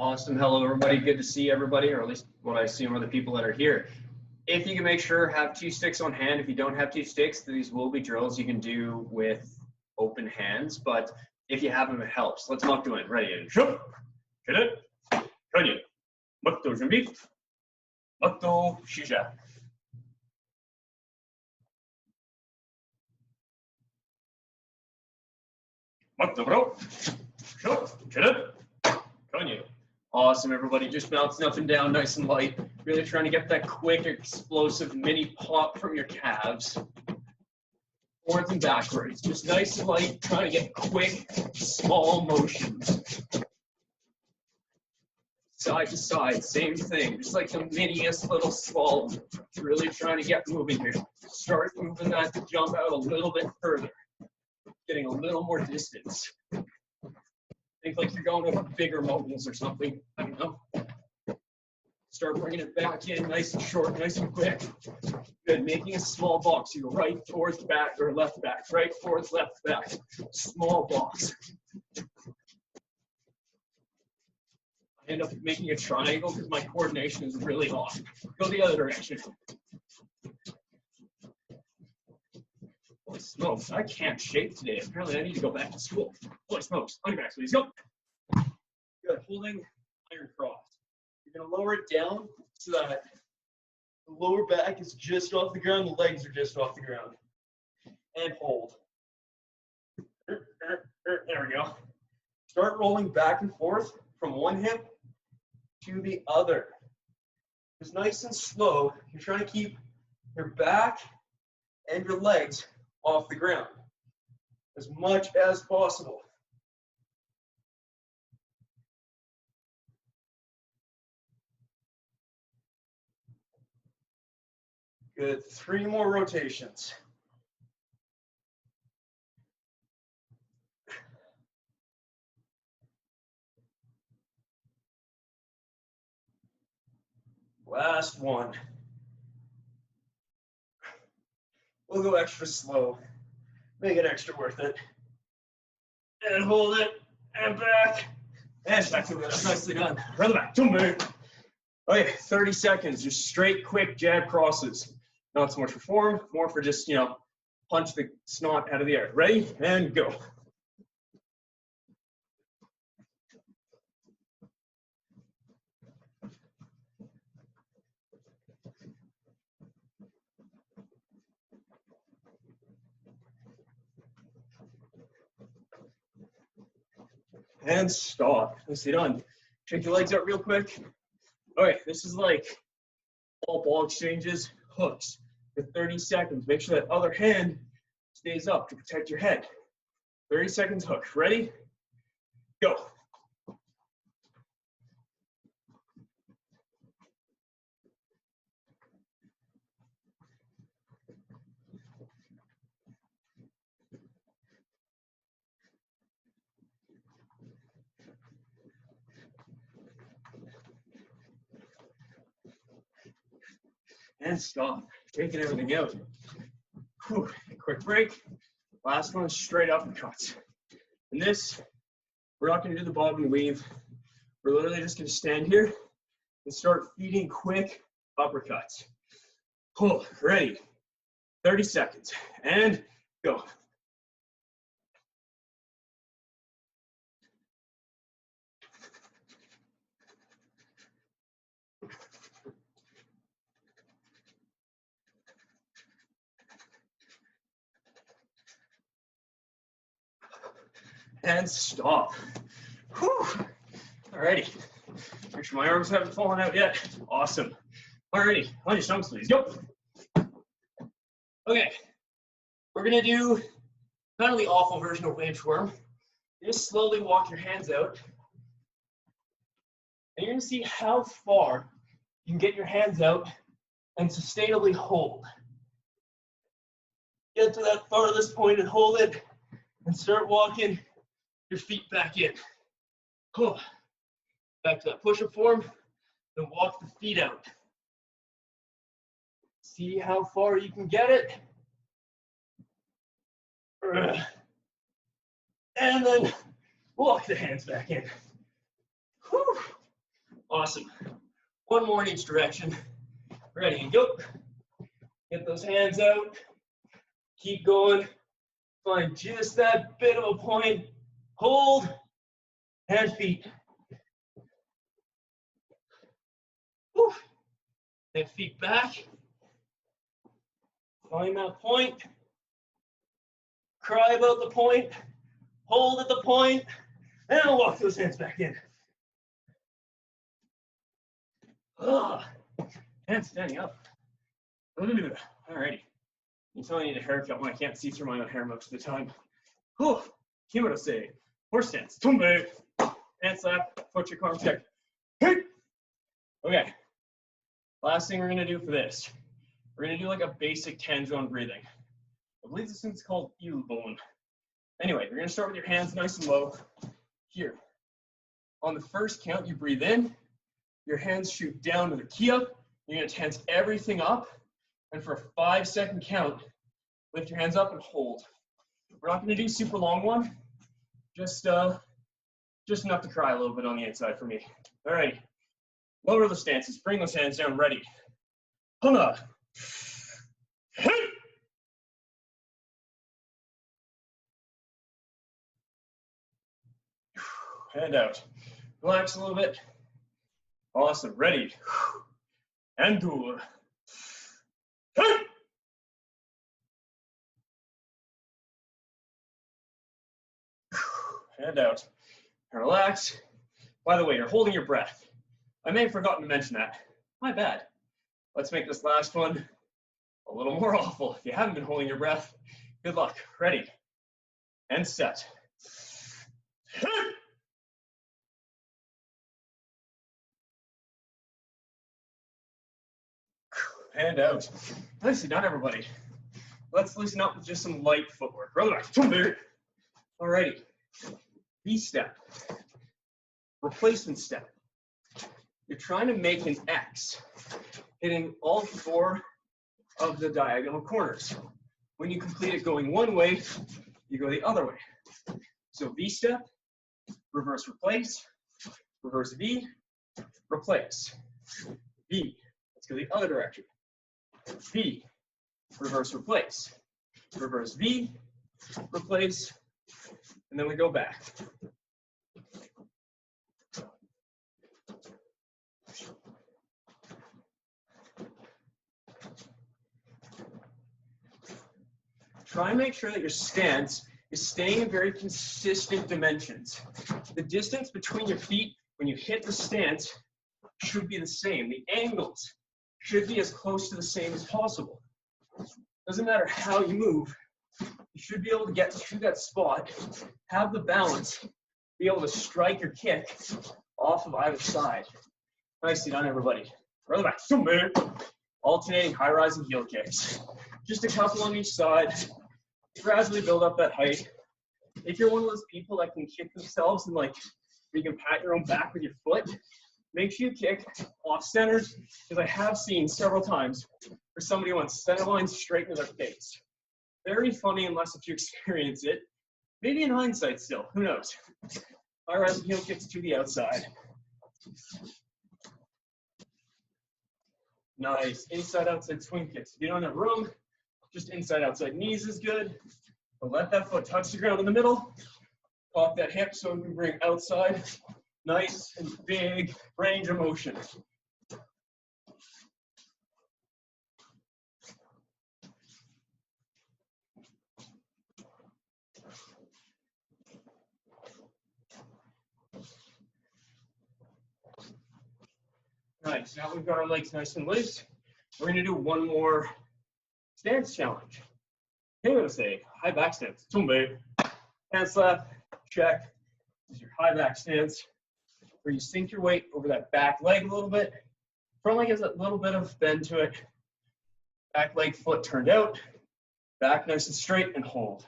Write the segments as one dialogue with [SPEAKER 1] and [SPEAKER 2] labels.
[SPEAKER 1] Awesome. Hello, everybody. Good to see everybody, or at least what I assume are the people that are here. If you can make sure, have 2 sticks on hand. If you don't have 2 sticks, these will be drills you can do with open hands, but if you have them, it helps. Let's mock to it. Ready? Jump. Get it. Kanye. Makto 준비. Makto 시작. Makto bro. Jump. Get it. Kanye. Awesome, everybody. Just bouncing up and down, nice and light. Really trying to get that quick, explosive mini pop from your calves. Forwards and backwards. Just nice and light, trying to get quick, small motions. Side to side, same thing. Just like the miniest little slalom. Really trying to get moving here. Start moving that to jump out a little bit further. Getting a little more distance. Think like you're going over bigger moguls or something. I don't know. Start bringing it back in nice and short, nice and quick. Good. Making a small box. You go right towards back or left back. Right towards left back. Small box. I end up making a triangle because my coordination is really off. Go the other direction. Holy smokes, I can't shake today. Apparently I need to go back to school. Holy smokes, on your back, please, go. Good, holding iron cross. You're gonna lower it down so that the lower back is just off the ground, the legs are just off the ground. And hold. There we go. Start rolling back and forth from one hip to the other. Just nice and slow. You're trying to keep your back and your legs off the ground as much as possible. Good. 3 more rotations. Last one. We'll go extra slow. Make it extra worth it. And hold it. And back. And back to the middle. Nicely done. Run the back. Okay, 30 seconds. Just straight, quick jab crosses. Not so much for form, more for just, punch the snot out of the air. Ready? And go. And stop. Nicely done. Shake your legs out real quick. All right, this is like all ball exchanges, hooks for 30 seconds. Make sure that other hand stays up to protect your head. 30 seconds hook. Ready? Go. And stop. Taking everything out. Whew. Quick break. Last one, straight uppercuts. And this, we're not going to do the bob and weave. We're literally just going to stand here and start feeding quick uppercuts. Pull. Ready. 30 seconds. And go. And stop. Whew. Alrighty. Make sure my arms haven't fallen out yet. Awesome. Alrighty. On your stomachs, please. Go. Okay. We're going to do kind of the awful version of waveform. Just slowly walk your hands out. And you're going to see how far you can get your hands out and sustainably hold. Get to that farthest point and hold it. And start walking your feet back in. Back to that push-up form, then walk the feet out. See how far you can get it. And then walk the hands back in. Whew. Awesome. One more in each direction. Ready and go. Get those hands out. Keep going. Find just that bit of a point. Hold. And feet. Whew. Then feet back. Find that point. Cry about the point. Hold at the point. And walk those hands back in. And standing up. Alrighty. You tell me I need a haircut when I can't see through my own hair most of the time. Kimura say. Horse stance. Tumbe. Hand slap. Foot your arm check. Hey. Okay. Last thing we're going to do for this. We're going to do like a basic Tanzon breathing. I believe this thing's called Ilbone. Anyway, you're going to start with your hands nice and low. Here. On the first count, you breathe in. Your hands shoot down with a key up. You're going to tense everything up. And for a 5-second count, lift your hands up and hold. We're not going to do super long one. Just enough to cry a little bit on the inside for me. All right. Lower the stances. Bring those hands down. Ready. Hana. Hey. Hand out. Relax a little bit. Awesome. Ready. And do. Hey. Hand out. And relax. By the way, you're holding your breath. I may have forgotten to mention that. My bad. Let's make this last one a little more awful. If you haven't been holding your breath, good luck. Ready. And set. And out. Nicely done, everybody. Let's loosen up with just some light footwork. Roll back. Alrighty. V-step. Replacement step. You're trying to make an X, hitting all 4 of the diagonal corners. When you complete it going one way, you go the other way. So V-step, reverse replace, reverse V, replace. V, let's go the other direction. V, reverse replace, reverse V, replace, and then we go back. Try and make sure that your stance is staying in very consistent dimensions. The distance between your feet when you hit the stance should be the same. The angles should be as close to the same as possible. Doesn't matter how you move, you should be able to get to that spot, have the balance, be able to strike your kick off of either side. Nicely done, everybody. Roll back. Alternating high rise and heel kicks. Just a couple on each side. Gradually build up that height. If you're one of those people that can kick themselves and like you can pat your own back with your foot, make sure you kick off center, because I have seen several times where somebody wants center line straight into their face. Very funny unless if you experience it. Maybe in hindsight still, who knows? High rise and heel kicks to the outside. Nice, inside outside swing kicks. If you don't have room, just inside outside knees is good. But let that foot touch the ground in the middle. Lock that hip so we can bring outside. Nice and big range of motion. Nice, now we've got our legs nice and loose. We're gonna do one more stance challenge. Here we're gonna say high back stance. Tumbe. Hand slap, check. This is your high back stance, where you sink your weight over that back leg a little bit. Front leg has a little bit of bend to it. Back leg, foot turned out. Back nice and straight and hold.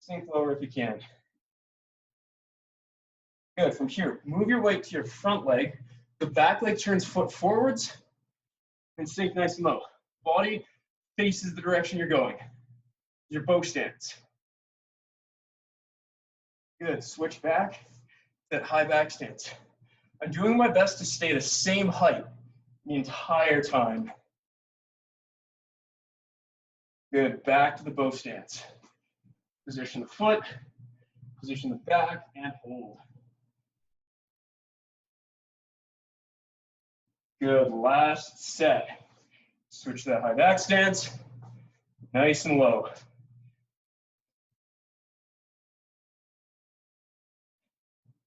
[SPEAKER 1] Sink lower if you can. Good, from here, move your weight to your front leg. The back leg turns foot forwards and sink nice and low. Body faces the direction you're going. Your bow stance. Good, switch back, that high back stance. I'm doing my best to stay the same height the entire time. Good, back to the bow stance. Position the foot, position the back, and hold. Good, last set. Switch to that high back stance, nice and low.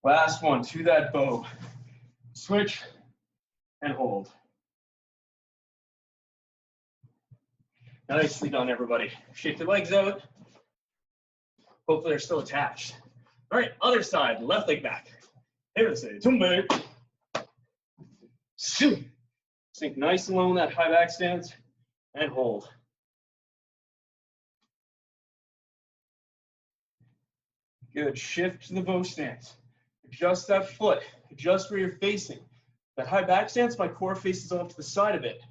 [SPEAKER 1] Last one, to that bow. Switch and hold. Nicely done, everybody. Shake the legs out. Hopefully they're still attached. All right, other side, left leg back. Sink nice and low in that high back stance and hold. Good, shift to the bow stance. Adjust that foot, adjust where you're facing. That high back stance, my core faces off to the side a bit.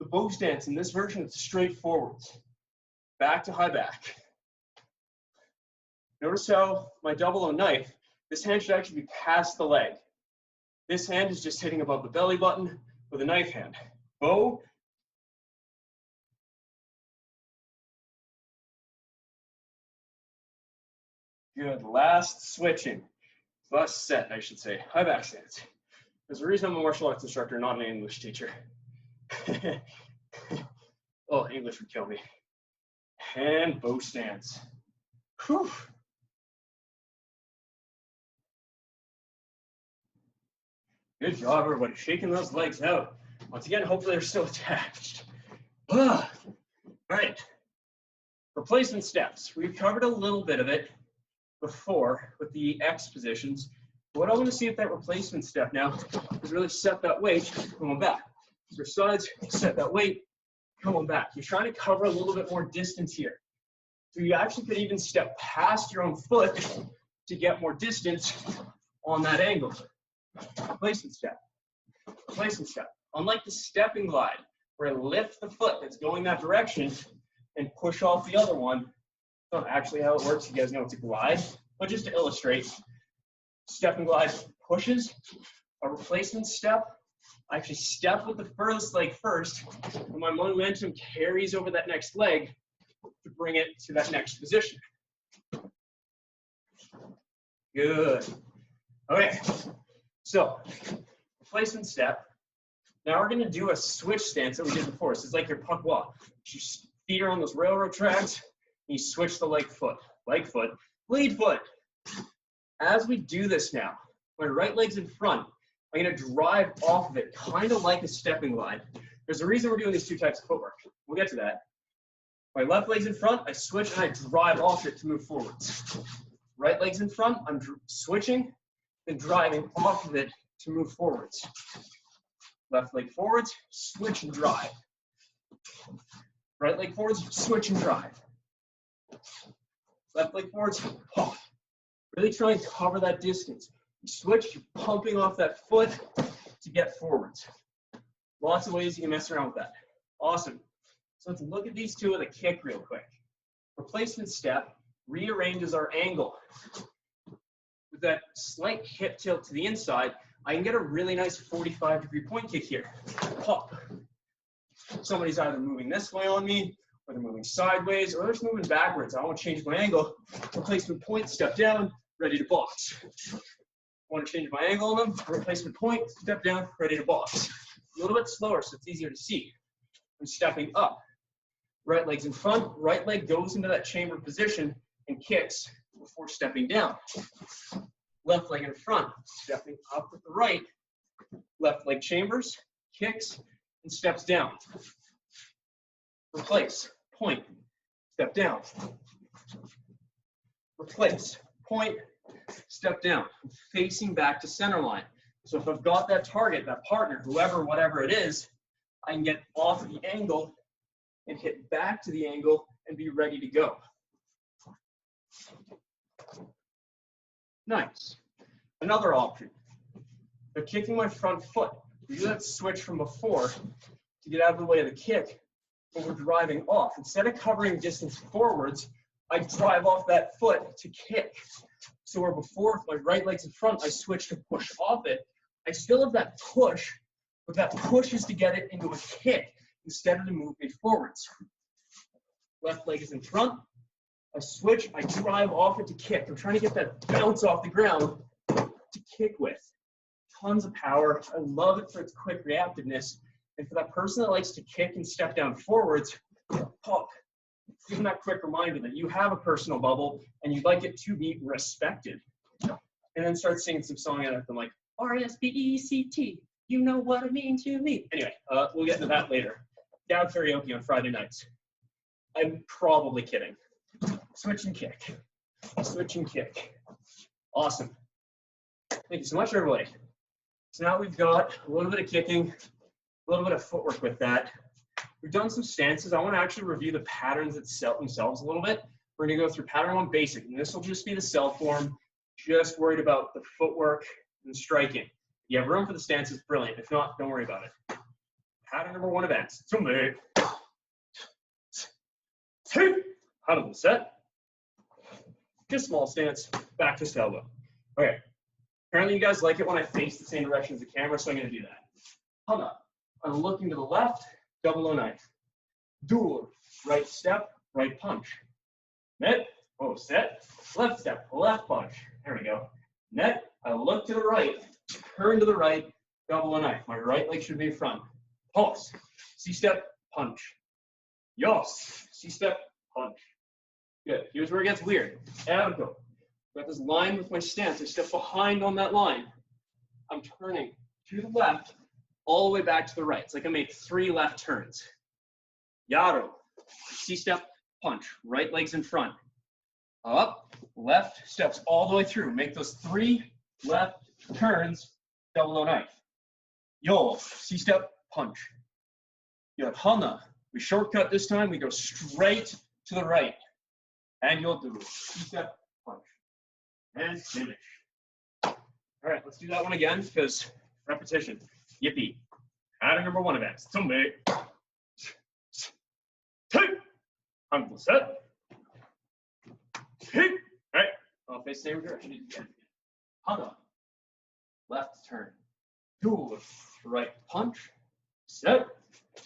[SPEAKER 1] The bow stance in this version, it's straight forwards. Back to high back. Notice how my double O knife, this hand should actually be past the leg. This hand is just hitting above the belly button with a knife hand. Bow. Good, last switching. Last set, I should say. High back stance. There's a reason I'm a martial arts instructor, not an English teacher. Oh, English would kill me. And bow stance. Whew. Good job, everybody. Shaking those legs out. Once again, hopefully they're still attached. All right. Replacement steps. We've covered a little bit of it before with the X positions. What I want to see if that replacement step now is really set that weight, come on back. So sides, set that weight, come on back. You're trying to cover a little bit more distance here. So you actually could even step past your own foot to get more distance on that angle. Replacement step. Replacement step. Unlike the stepping glide, where I lift the foot that's going that direction and push off the other one. That's not actually how it works. You guys know it's a glide. But just to illustrate, step and glide pushes. A replacement step, I actually step with the furthest leg first, and my momentum carries over that next leg to bring it to that next position. Good. Okay. So, replacement step. Now we're going to do a switch stance that we did before. So it's like your puck walk. Your feet are on those railroad tracks, and you switch the leg foot, lead foot. As we do this now, my right leg's in front. I'm going to drive off of it, kind of like a stepping glide. There's a reason we're doing these two types of footwork. We'll get to that. My left leg's in front, I switch and I drive off it to move forwards. Right leg's in front, I'm switching and driving off of it to move forwards. Left leg forwards, switch and drive. Right leg forwards, switch and drive. Left leg forwards, pop. Really try and cover that distance. You switch, you're pumping off that foot to get forwards. Lots of ways you can mess around with that. Awesome. So let's look at these two with a kick real quick. Replacement step rearranges our angle. With that slight hip tilt to the inside, I can get a really nice 45-degree point kick here. Pop. Somebody's either moving this way on me, or they're moving sideways, or they're just moving backwards. I want to change my angle. Replacement point, step down, ready to box. Want to change my angle on them, replacement point, step down, ready to box. A little bit slower so it's easier to see. I'm stepping up. Right leg's in front, right leg goes into that chamber position and kicks before stepping down. Left leg in front, stepping up with the right. Left leg chambers, kicks, and steps down. Replace, point, step down. Replace, point, step down. I'm facing back to center line. So if I've got that target, that partner, whoever, whatever it is, I can get off the angle and hit back to the angle and be ready to go. Nice. Another option. They're kicking my front foot. We do that switch from before to get out of the way of the kick, but we're driving off. Instead of covering distance forwards, I drive off that foot to kick. So where before, if my right leg's in front, I switch to push off it, I still have that push, but that push is to get it into a kick instead of to move me forwards. Left leg is in front. I switch, I drive off it to kick. I'm trying to get that bounce off the ground to kick with. Tons of power. I love it for its quick reactiveness. And for that person that likes to kick and step down forwards, pop. Give them that quick reminder that you have a personal bubble and you'd like it to be respected. And then start singing some song at them like, R-E-S-P-E-C-T, you know what I mean to me. Anyway, we'll get into that later. Down karaoke on Friday nights. I'm probably kidding. Switch and kick. Switch and kick. Awesome. Thank you so much, everybody. So now we've got a little bit of kicking, a little bit of footwork with that. We've done some stances. I want to actually review the patterns themselves a little bit. We're going to go through pattern 1 basic, and this will just be the cell form. Just worried about the footwork and striking. If you have room for the stances, brilliant. If not, don't worry about it. Pattern number 1 advance. Two, huddle set. Just small stance, back to elbow. Okay. Apparently you guys like it when I face the same direction as the camera, so I'm going to do that. Hold up. I'm looking to the left, double low knife. Dual, right step, right punch. Net, oh, set, left step, left punch. There we go. Net, I look to the right, turn to the right, double low knife. My right leg should be in front. Pulse, C-step, punch. Yos, C-step, punch. Good. Here's where it gets weird. Ergo. Got this line with my stance. I step behind on that line. I'm turning to the left, all the way back to the right. It's like I made 3 left turns. Yaro. C-step, punch. Right leg's in front. Up, left, steps all the way through. Make those 3 left turns, double low knife. Yo, C-step, punch. Yohana. We shortcut this time. We go straight to the right. And you'll do C-step, punch. And finish. All right, let's do that one again because repetition. Yippee. Pattern number 1 advance. Zombie. Uncle set. All right, I'll face the same direction. Hana. Left turn. Dual. Right punch. Set.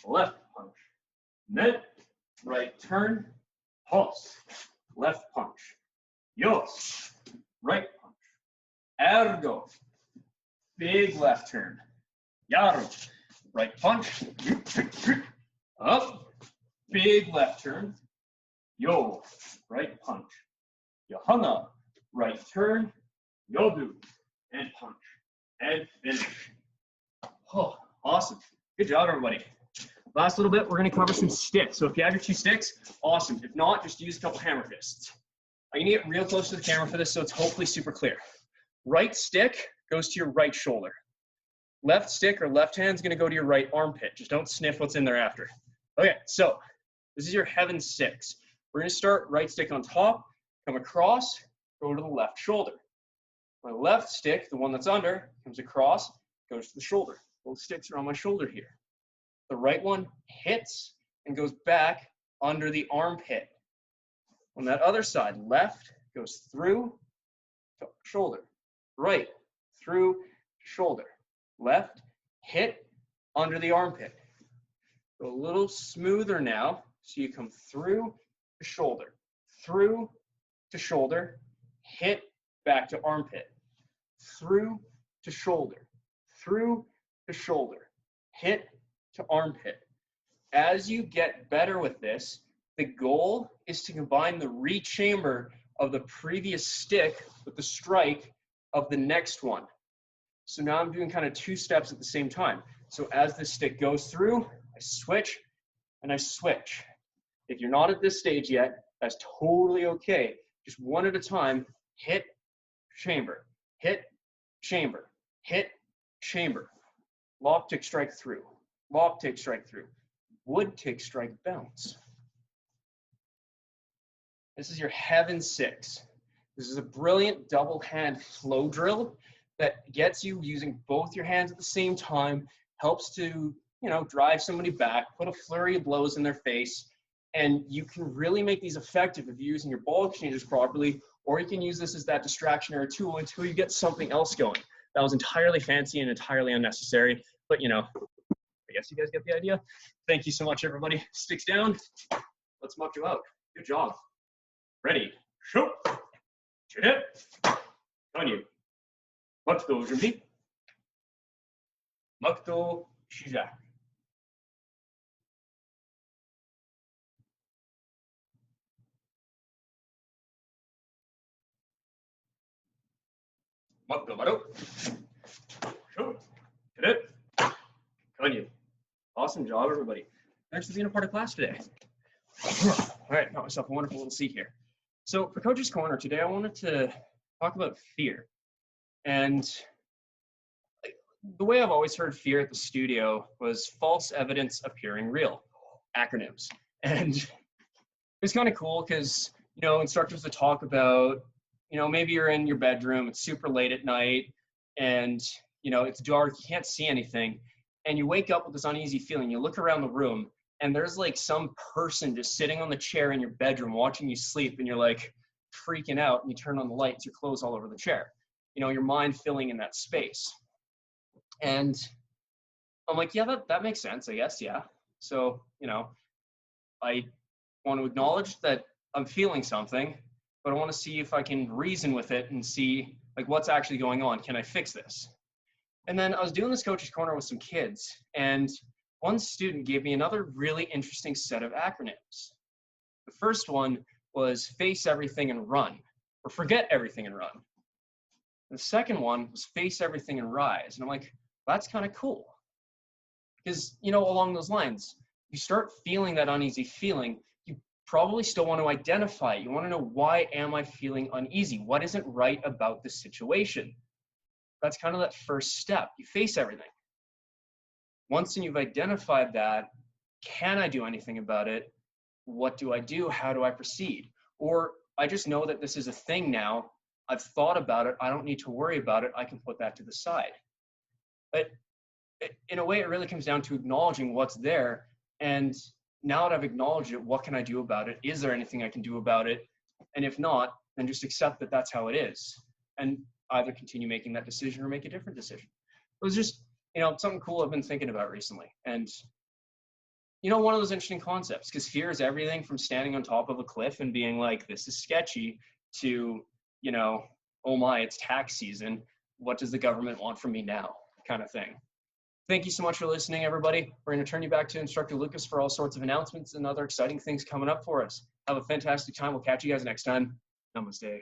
[SPEAKER 1] Left punch. Net. Right turn. Pulse. Left punch. Yos. Right punch. Ergo. Big left turn. Yaro. Right punch. Up. Big left turn. Yo. Right punch. Yohana. Right turn. Yodu. And punch. And finish. Oh, awesome. Good job, everybody. Last little bit, we're going to cover some sticks. So if you have your 2 sticks, awesome. If not, just use a couple hammer fists. I'm going to get real close to the camera for this so it's hopefully super clear. Right stick goes to your right shoulder. Left stick or left hand is going to go to your right armpit. Just don't sniff what's in there after. Okay, so this is your heaven 6. We're going to start right stick on top, come across, go to the left shoulder. My left stick, the one that's under, comes across, goes to the shoulder. Both sticks are on my shoulder here. The right one hits and goes back under the armpit. On that other side, left goes through to shoulder. Right, through shoulder. Left, hit under the armpit. Go a little smoother now. So you come through to shoulder, hit back to armpit, through to shoulder, hit to armpit. As you get better with this, the goal is to combine the rechamber of the previous stick with the strike of the next one. So now I'm doing kind of 2 steps at the same time. So as this stick goes through, I switch and I switch. If you're not at this stage yet, that's totally okay. Just one at a time, hit, chamber, hit, chamber, hit, chamber. Lock, tick, strike through. Lock, tick, strike through. Wood, tick, strike, bounce. This is your heaven 6. This is a brilliant double hand flow drill that gets you using both your hands at the same time, helps to, drive somebody back, put a flurry of blows in their face, and you can really make these effective if you're using your ball exchanges properly, or you can use this as that distraction or a tool until you get something else going. That was entirely fancy and entirely unnecessary, but you know, I guess you guys get the idea. Thank you so much, everybody. Sticks down. Let's muck you out. Good job. Ready. Shoot. Shoot it. On you. Makto 준비. Makto 시작. Makto 바로. Shoot. Shoot it. On you. Awesome job, everybody. Thanks for being a part of class today. All right, got myself a wonderful little seat here. So for Coach's Corner today, I wanted to talk about fear. And the way I've always heard fear at the studio was false evidence appearing real, acronyms. And it's kind of cool because, you know, instructors would talk about, you know, maybe you're in your bedroom, it's super late at night, and, you know, it's dark, you can't see anything, and you wake up with this uneasy feeling. You look around the room, and there's like some person just sitting on the chair in your bedroom watching you sleep, and you're like freaking out, and you turn on the lights, your clothes all over the chair. You know, your mind filling in that space. And I'm like, yeah, that makes sense, I guess, yeah. So, you know, I want to acknowledge that I'm feeling something, but I want to see if I can reason with it and see like what's actually going on. Can I fix this? And then I was doing this Coach's Corner with some kids, and one student gave me another really interesting set of acronyms. The first one was face everything and run, or forget everything and run. The second one was face everything and rise. And I'm like, that's kind of cool. Because, you know, along those lines, you start feeling that uneasy feeling, you probably still want to identify it. You want to know, why am I feeling uneasy? What isn't right about this situation? That's kind of that first step. You face everything. Once you've identified that, can I do anything about it? What do I do? How do I proceed? Or I just know that this is a thing now. I've thought about it. I don't need to worry about it. I can put that to the side. But in a way, it really comes down to acknowledging what's there. And now that I've acknowledged it, what can I do about it? Is there anything I can do about it? And if not, then just accept that that's how it is. And either continue making that decision or make a different decision. It was just, you know, something cool I've been thinking about recently. And, you know, one of those interesting concepts, because fear is everything from standing on top of a cliff and being like, this is sketchy, to, you know, oh my, it's tax season. What does the government want from me now? Kind of thing. Thank you so much for listening, everybody. We're going to turn you back to Instructor Lucas for all sorts of announcements and other exciting things coming up for us. Have a fantastic time. We'll catch you guys next time. Namaste.